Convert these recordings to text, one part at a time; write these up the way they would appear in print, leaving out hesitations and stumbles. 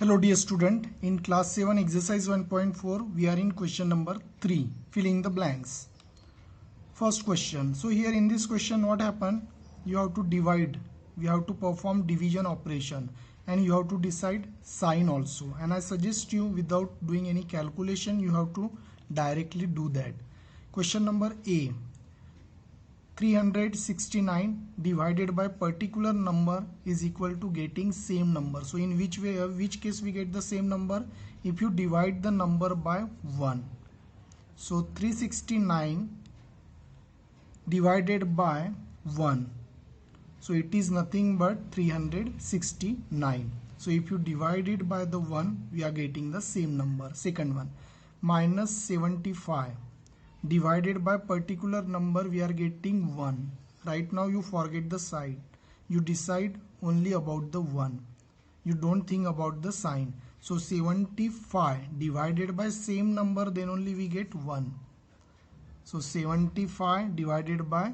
Hello dear student, in class 7 exercise 1.4 we are in question number 3, filling the blanks. First question, so here in this question what happened, you have to divide, we have to perform division operation and you have to decide sign also, and I suggest you without doing any calculation you have to directly do that. Question number A, 369 divided by particular number is equal to getting same number. So in which case we get the same number? If you divide the number by 1. So 369 divided by 1. So it is nothing but 369. So if you divide it by the 1, we are getting the same number. Second one, minus 75. Divided by particular number we are getting 1. Right now you forget the sign. You decide only about the 1. You don't think about the sign. So 75 divided by same number, then only we get 1. So 75 divided by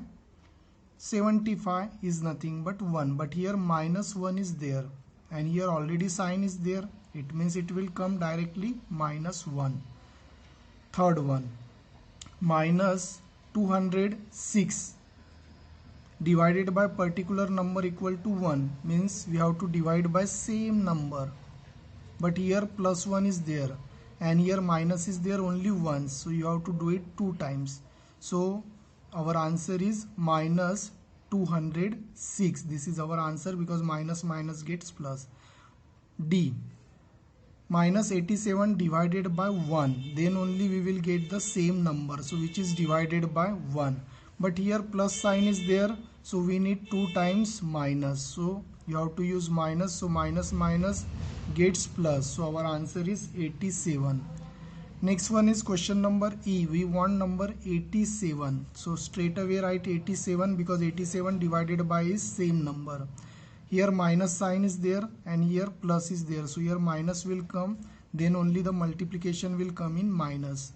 75 is nothing but 1. But here minus 1 is there. And here already sign is there. It means it will come directly minus 1. Third one, minus 206 divided by particular number equal to 1, means we have to divide by same number, but here plus 1 is there and here minus is there only once, so you have to do it 2 times. So our answer is minus 206. This is our answer because minus minus gets plus. D, minus 87 divided by 1, then only we will get the same number, so which is divided by 1, but here plus sign is there, so we need 2 times minus, so you have to use minus, so minus minus gets plus, so our answer is 87. Next one is question number E. We want number 87, so straight away write 87 because 87 divided by is same number. Here minus sign is there and here plus is there, so here minus will come, then only the multiplication will come in minus.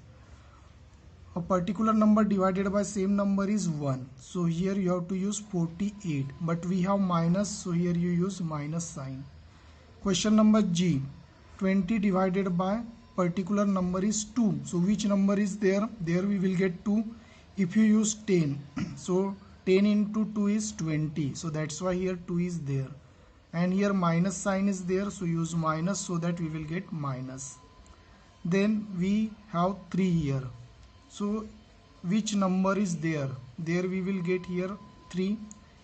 A particular number divided by same number is 1, so here you have to use 48, but we have minus, so here you use minus sign. Question number G, 20 divided by particular number is 2, so which number is there? There we will get 2. If you use 10, so 10 into 2 is 20, so that's why here 2 is there, and here minus sign is there, so use minus so that we will get minus. Then we have 3 here, so which number is there? There we will get here 3.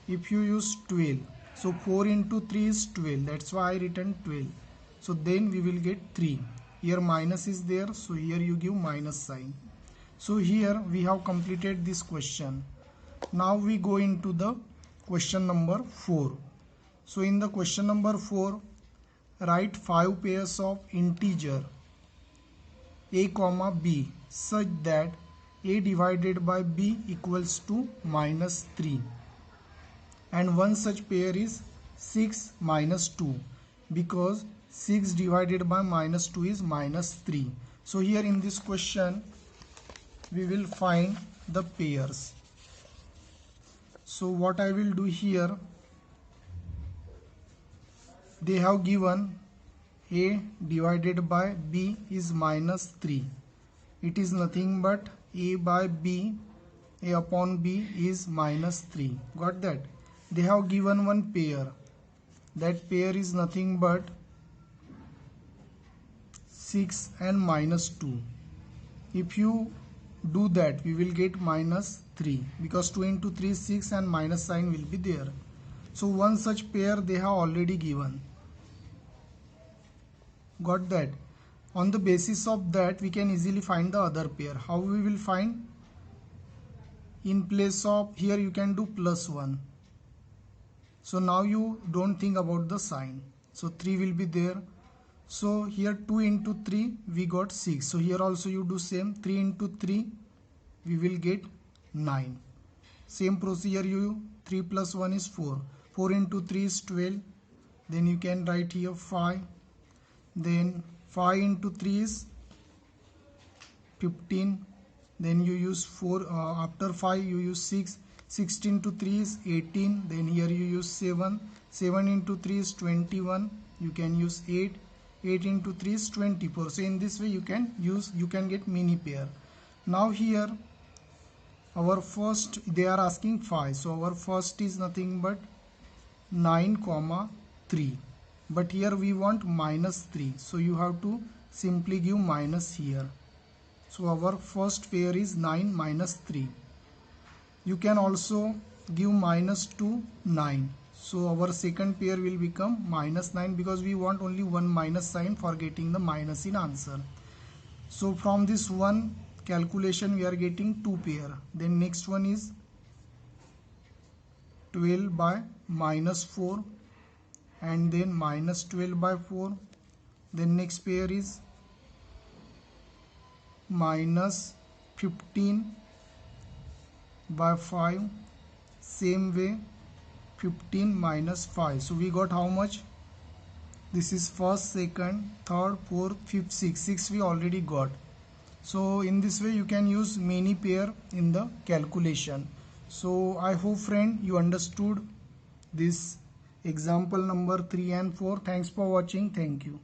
If you use 12, so 4 into 3 is 12, that's why I written 12, so then we will get 3. Here minus is there, so here you give minus sign. So here we have completed this question. Now we go into the question number 4. So in the question number 4, write 5 pairs of integer a comma b such that a divided by b equals to minus 3, and one such pair is 6 minus 2, because 6 divided by minus 2 is minus 3. So here in this question we will find the pairs. So what I will do here, they have given a divided by b is minus 3. It is nothing but a by b, a upon b is minus 3. Got that? They have given one pair. That pair is nothing but 6 and minus 2. If you do that, we will get minus 3 because 2 into 3 is 6 and minus sign will be there. So one such pair they have already given. Got that? On the basis of that we can easily find the other pair. How we will find? In place of here you can do plus 1. So now you don't think about the sign. So 3 will be there. So here 2 into 3 we got 6. So here also you do same. 3 into 3 we will get 9. Same procedure, you 3 plus 1 is 4. 4 into 3 is 12. Then you can write here 5. Then 5 into 3 is 15. Then you use 4. After 5 you use 6. 16 into 3 is 18. Then here you use 7. 7 into 3 is 21. You can use 8. 8 into 3 is 24. So in this way you can get many pair. Now here our first, they are asking 5, so our first is nothing but 9 comma 3, but here we want minus 3, so you have to simply give minus here. So our first pair is 9 minus 3. You can also give minus to 9, so our second pair will become minus 9, because we want only one minus sign for getting the minus in answer. So from this one calculation we are getting 2 pair. Then next one is 12 by minus 4, and then minus 12 by 4. Then next pair is minus 15 by 5. Same way 15 minus 5. So we got how much? This is first, second, third, fourth, fifth, sixth. 6 we already got. So in this way you can use many pair in the calculation. So I hope friend you understood this example number 3 and 4. Thanks for watching. Thank you.